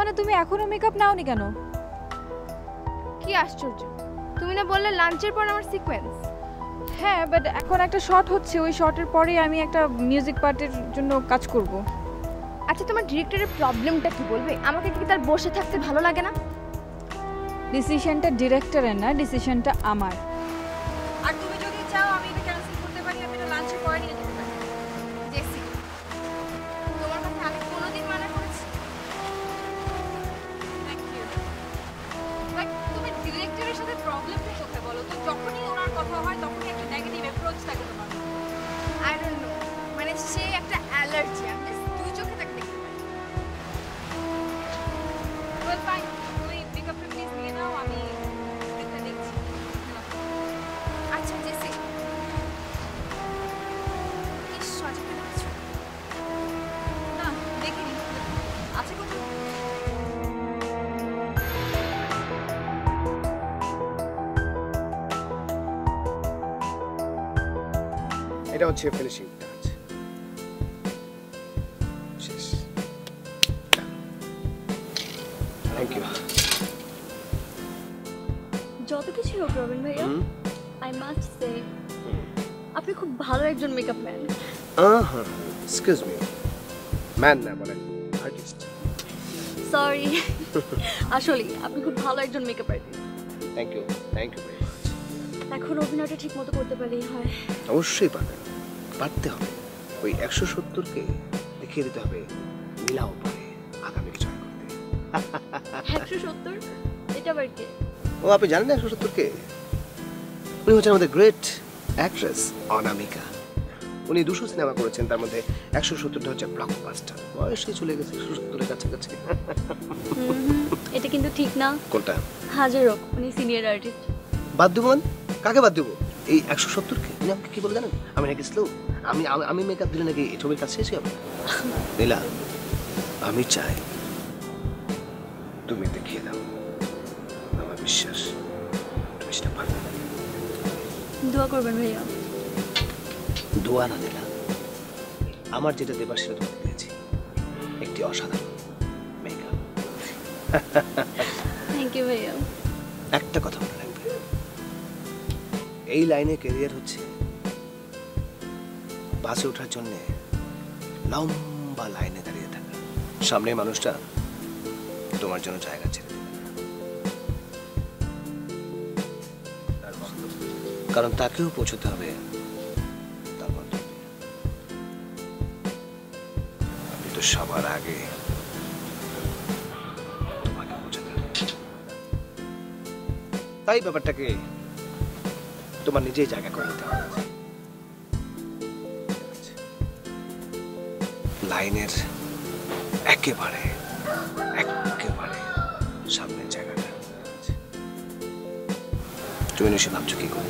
মানে তুমি এখনো মেকআপ নাওনি কেন? কি আশ্চর্য, তুমি না বললে লাঞ্চের পর আমার সিকোয়েন্স? হ্যাঁ, বাট এখন একটা শট হচ্ছে, ওই শটের পরেই আমি একটা মিউজিক পার্টের জন্য কাজ করব। আচ্ছা, তোমার ডিরেক্টরের প্রবলেমটা কি বলবে? আমাকে কি তার বসে থাকতে ভালো লাগে না? ডিসিশনটা ডিরেক্টরের না, ডিসিশনটা আমার। আর তুমি যদি চাও আমি এটা ক্যান্সেল করতে পারি, আমি এটা লাঞ্চের পরে নিয়ে যেতে পারি। জেসি, তোমার কথা আমি কোনোদিন মানা করেছি? Thank you. লাইক তুমি ডিরেক্টরের সাথে প্রবলেমটা কোথায় বলো তো? যখনই ওনার কথা হয় তখনই একটা নেগেটিভ অ্যাপ্রোচ থাকে তোমার। আই ডোন্ট নো, মানে সে একটা অ্যালার্জি, আমি দুই চোখে তাকে দেখতে পাই। ওয়েল ফাইন, তুমি মেকআপটা প্লিজ নিয়ে নাও, আমি এটা দেখছি। আচ্ছা জেসি, কি সজাগ লাগছো? না দেখিনি, আছে কোথাও? এটা হচ্ছে ফিনিশিং টাচ। শেষ। Thank you. যত কিছু হোক রবিন ভাইয়া, আই মাস্ট সে আপনি খুব ভালো একজন makeup man. Excuse me, man না বলেন আর্টিস্ট। সরি, আসলে আপনি খুব ভালো একজন makeup artist. Thank you, thank you very much. এখন অভিনয়টা ঠিক মতো করতে পারলেই হয়। অবশ্যই পারবেন, পারতে হবে। ওই 170কে দেখিয়ে দিতে হবে মিলাও পারে আগামী জয় করতে। 170? এটা আবার কে? ও আপনি জানেন না 170কে? উনি হচ্ছেন আমাদের গ্রেট অ্যাক্ট্রেস অনামিকা। উনি 200 সিনেমা করেছেন, তার মধ্যে 170টা হচ্ছে ব্লকবাস্টার। বয়সে চলে গেছে 170-এর কাছাকাছি। এটা কিন্তু ঠিক না। কোনটা? হাজার হোক উনি সিনিয়র আর্টিস্ট। বাদ দেবো মানে? কাকে বাদ দেবো? এই 170কে? উনি আমাকে কি বলে জানেন? আমি নাকি স্লো, আমি মেকআপ দিলে নাকি ছবির কাছে শেষ হবে। নীলা, আমি চাই তুমি দেখিয়ে দাও, আমার বিশ্বাস তুমি সেটা পারবে। দোয়া করবেন ভাইয়া। দোয়া না নীলা, আমার যেটা দেবার সেটা তোমাকে দিয়েছি, একটি অসাধারণ মেকআপ। থ্যাংক ইউ ভাইয়া। একটা কথা মনে রাখবে, এই লাইনে ক্যারিয়ার হচ্ছে বাসে ওঠার জন্য লম্বা লাইনে দাঁড়িয়ে থাকা। সামনের মানুষটা তোমার জন্য জায়গা ছেড়ে দেবে না, কারণ তাকেও পৌঁছতে হবে তার গন্তব্যে। আমি তো সবার আগে তোমাকে পৌঁছাতে হবে। তাই ব্যাপারটাকে তোমার নিজেই জায়গা করে নিতে হবে। লাইনের একেবারে সামনের জায়গাটা তুমি নিশ্চয় ভাবছো কি করে।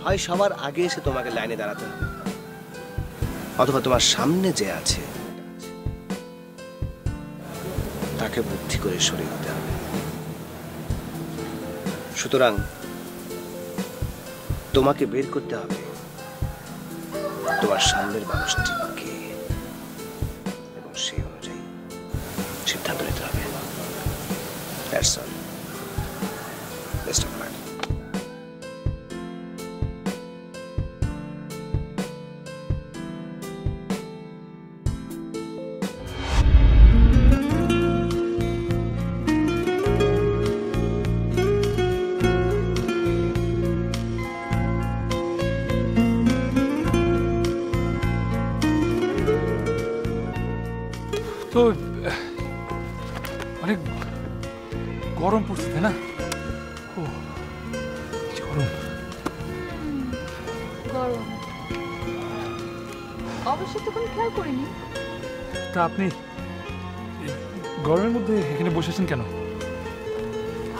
হয় সবার আগে এসে তোমাকে লাইনে দাঁড়াতে হবে, অথবা তোমার সামনে যে আছে তাকে বুদ্ধি করে সরিয়ে দিতে হবে। সুতরাং তোমাকে বের করতে হবে তোমার সামনের মানুষটি কে, এবং সেই অনুযায়ী সিদ্ধান্ত নিতে হবে। That's all. Best of luck. তো অনেক গরম পড়ছে তাই না? ও গরম গরম অবশ্য তো কোনো খেয়াল করিনি। তা আপনি গরমের মধ্যে এখানে বসেছেন কেন?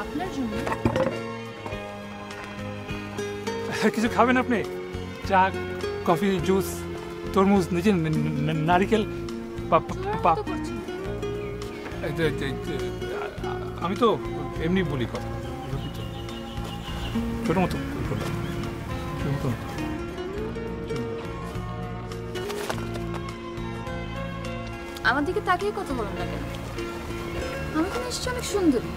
আপনার জন্য। কিছু খাবেন আপনি? চা, কফি, জুস, তরমুজ, নিজে নারিকেল? আমি তো এমনি বলি কথা, ছোট মতো আমার দিকে তাকিয়ে কথা বলেন না কেন? আমি তো নিশ্চয়ই অনেক সুন্দরী।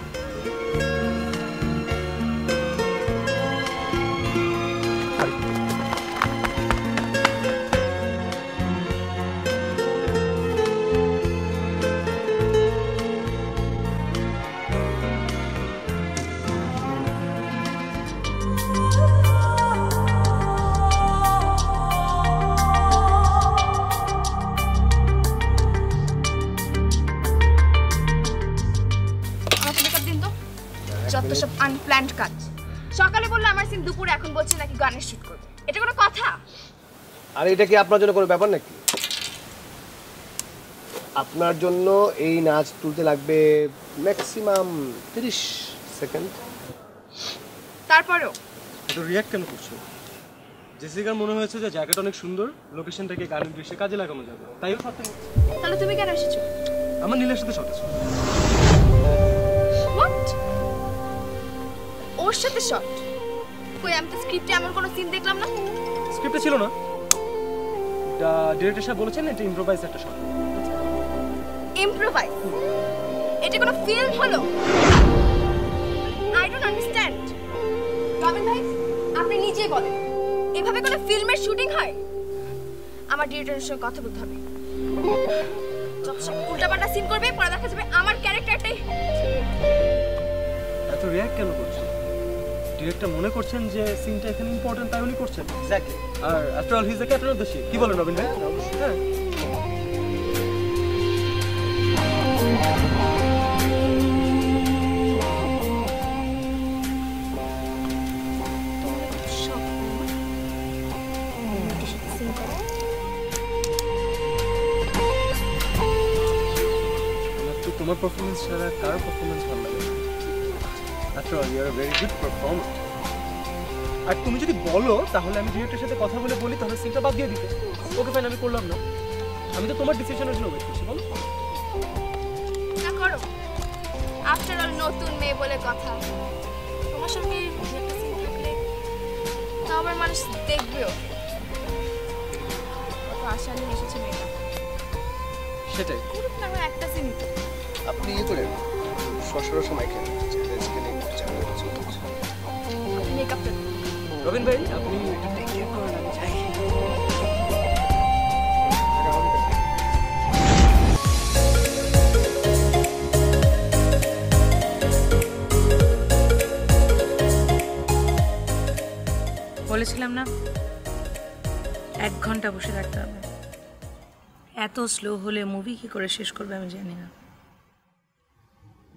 যত সব আনপ্ল্যান্ড কাজ। সকালে বললো আমার সিন দুপুরে, এখন বলছে নাকি গানের শুট করবে। এটা কোনো কথা? আর এটা কি আপনার জন্য কোনো ব্যাপার নাকি? আপনার জন্য এই নাচ তুলতে লাগবে ম্যাক্সিমাম 30 সেকেন্ড। তারপরেও এত রিয়াক্ট কেন করছো? জেসিকার মনে হয়েছে যে জায়গাটা অনেক সুন্দর, লোকেশনটাকে গানের দৃশ্যে কাজে লাগানো যাবে, তাই ও শর্টে। তাহলে তুমি কেন এসেছো? আমার নীলের সাথে শর্ট আছে। হোয়াট? ওর সাথে শট? কই, আমি তো স্ক্রিপ্টে এমন কোনো সিন দেখলাম না। স্ক্রিপ্টে ছিল না, এটা ডিরেক্টর সাহেব বলেছেন এটা ইম্প্রোভাইজ একটা শট। ইম্প্রোভাইজ? এটা কোনো ফিল্ম হলো? I don't understand. রবিন ভাই, আপনি নিজেই বলেন এভাবে কোনো ফিল্মের শুটিং হয়? আমার ডিরেক্টরের সঙ্গে কথা বলতে হবে। যত সব উল্টাপাল্টা সিন করবে, পরে দেখা যাবে আমার ক্যারেক্টারটাই। এত রিয়াক্ট কেন করছো? ডিরেক্টর মনে করছেন যে সিনটা এখানে ইম্পর্টেন্ট, তাই উনি করছেন। এক্স্যাক্টলি। আর after all he is the captain of the ship. কি বলেন রবিন ভাই? হ্যাঁ। তোমার পারফরমেন্স ছাড়া কার পারফরমেন্স ভালো লাগে? After all you are very good performer. আর তুমি যদি বলো তাহলে আমি ডিরেক্টরের সাথে কথা বলি তাহলে সিনটা বাদ দিয়ে দিতে। ওকে ফাইন, আমি করলাম না। আমি তো তোমার ডিসিশনের জন্য ওয়েট করছি। বলো না, করো। আফটার অল নতুন মেয়ে বলে কথা। তোমার সঙ্গে একটা সিন থাকলে তা আবার মানুষ দেখবেও। কত আশা নিয়ে এসেছে মেয়েটা। সেটাই। পুরো না হয় একটা সিনই তো। আপনি ইয়ে করেন, শ্বশুরের সময় কেন মেকআপটা রবিন ভাই, আপনি একটু টেক কেয়ার করেন, আমি যাই। বলেছিলাম না 1 ঘন্টা বসে থাকতে হবে। এত স্লো হলে মুভি কি করে শেষ করবে আমি জানি না।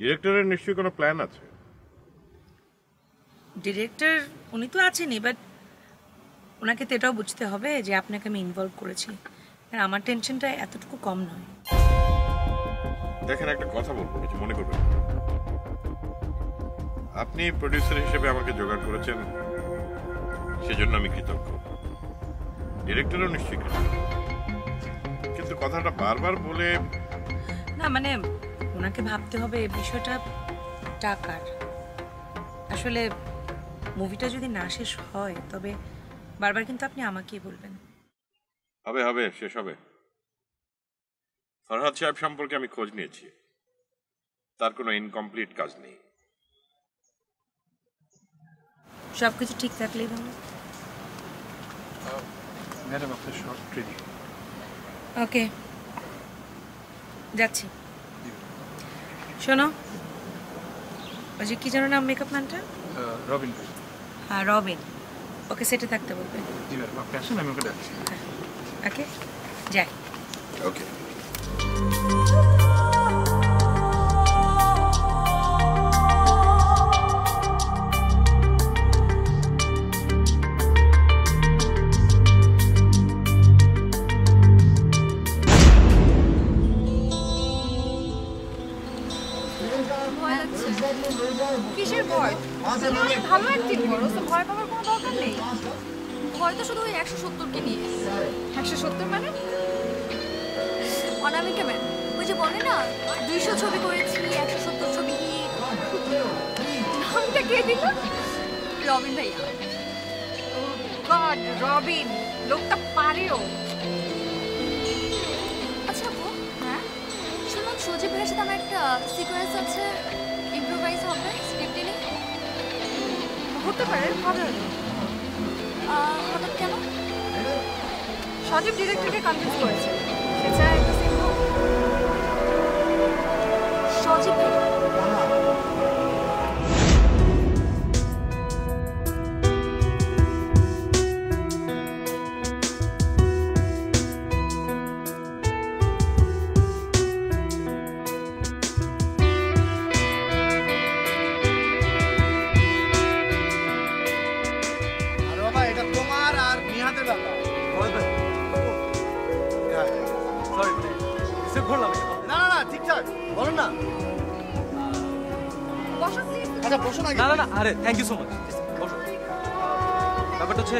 ডিরেক্টরের নিশ্চয়ই কোনো প্ল্যান আছে। ডিরেক্টর উনি তো আছেনই, বাট ওনাকে তো এটাও বুঝতে হবে যে আপনাকে আমি ইনভলভ করেছি, আর আমার টেনশনটা এতটুকু কম নয়। দেখেন, একটা কথা বলবো, কিছু মনে করবেন না। আপনি প্রডিউসার হিসেবে আমাকে জোগাড় করেছেন, সেজন্য আমি কৃতজ্ঞ। ডিরেক্টরও নিশ্চয়ই কৃতজ্ঞ, কিন্তু কথাটা বারবার বলে না, মানে ওনাকে ভাবতে হবে বিষয়টা টাকার। আসলে মুভিটা যদি না শেষ হয় তবে বারবার কিন্তু আপনি আমাকেই বলবেন। হবে হবে, শেষ হবে। ফরহাদ সাহেব সম্পর্কে আমি খোঁজ নিয়েছি, তার কোনো ইনকমপ্লিট কাজ নেই। সবকিছু ঠিক থাকলেই ভালো। ম্যাডাম, আপনার শর্ট রেডি। ওকে, যাচ্ছি। শোনো, ওই যে কি জানো নাম মেকআপ ম্যানটা? রবিন ভাই। হ্যাঁ, রবিন। ওকে সেটে থাকতে বলবে। জি ম্যাডাম, আপনি আসেন, আমি ওকে ডাকছি। ওকে, যাই। ওকে। কিসের ভয়? তুমি অনেক ভালো অ্যাক্টিং করো, তো ভয় পাওয়ার কোনো দরকার নেই। ভয় তো শুধু ওই 170কে নিয়ে। 170 মানে? অনামিকা ম্যাম, ওই যে বলে না 200 ছবি করেছি, 170 ছবি হিট। নামটা কে দিল? রবিন ভাইয়া। গড, রবিন লোকটা পারেও। আচ্ছা আপু, হ্যাঁ, সজীব ভাইয়ের সাথে আমার একটা সিকোয়েন্স আছে, ইম্প্রোভাইজ হবে স্ক্রিপ্টে নেই। হতে পারে, হবে হয়তো। হঠাৎ কেন? সজীব ডিরেক্টরকে কনভিন্স করেছে, সে চায় একটা সিন হোক। সজীব ভাই আরে বাবা, এটা তোমার আর নিহাতের ব্যাপার। সরি রিসিভ করলাম। না না না, ঠিকঠাক বলো না। বসো প্লিজ। আচ্ছা বসো না। না না না, আরে থ্যাংক ইউ সো মাচ। বসো। ব্যাপারটা হচ্ছে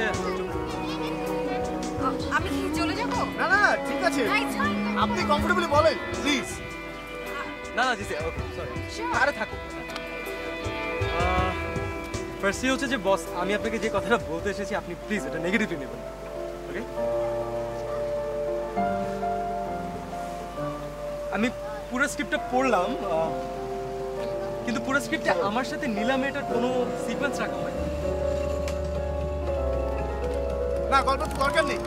আমি কি চলে যাবো? না না না, ঠিক আছে, না, it's fine. আপনি কমফোর্টেবলি বলেন প্লিজ। না না জিসি, ওকে সরি। আরে থাকো। ফার্স্টলি হচ্ছে যে বস, আমি আপনাকে যে কথাটা বলতে এসেছি আপনি প্লিজ এটা নেগেটিভলি নেবেন, ওকে? আমি পুরো স্ক্রিপ্টটা পড়লাম, কিন্তু পুরো স্ক্রিপ্টে আমার সাথে নীলা মেয়েটার কোনো সিকোয়েন্স রাখা হয় না, গল্প তো দরকার নেই।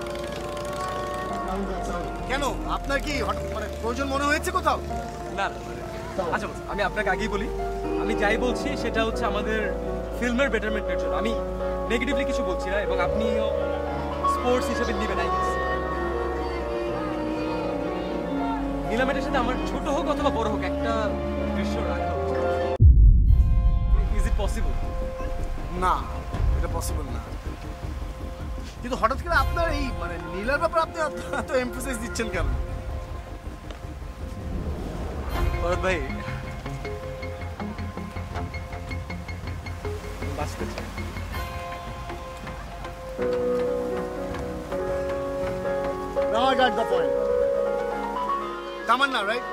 কেন, আপনার কি হঠাৎ মানে প্রয়োজন মনে হয়েছে কোথাও? না না। আচ্ছা বস, আমি আপনাকে আগেই বলি, আমি যাই বলছি সেটা হচ্ছে আমাদের ফিল্মের বেটারমেন্টের জন্য। আমি নেগেটিভলি কিছু বলছি না, এবং আপনিও স্পোর্টস হিসেবে নেবেন। আই গেস নীলামেটের সাথে আমার ছোট হোক অথবা বড় হোক একটা দৃশ্য রাখা ইজ ইট পসিবল? না, এটা পসিবল না। কিন্তু হঠাৎ করে আপনার এই মানে নীলার ব্যাপারে আপনি এত এমফাসিস দিচ্ছেন কেন? ভরত ভাই, বাঁচতে চাই। Now I got the point. Tamannaah, right?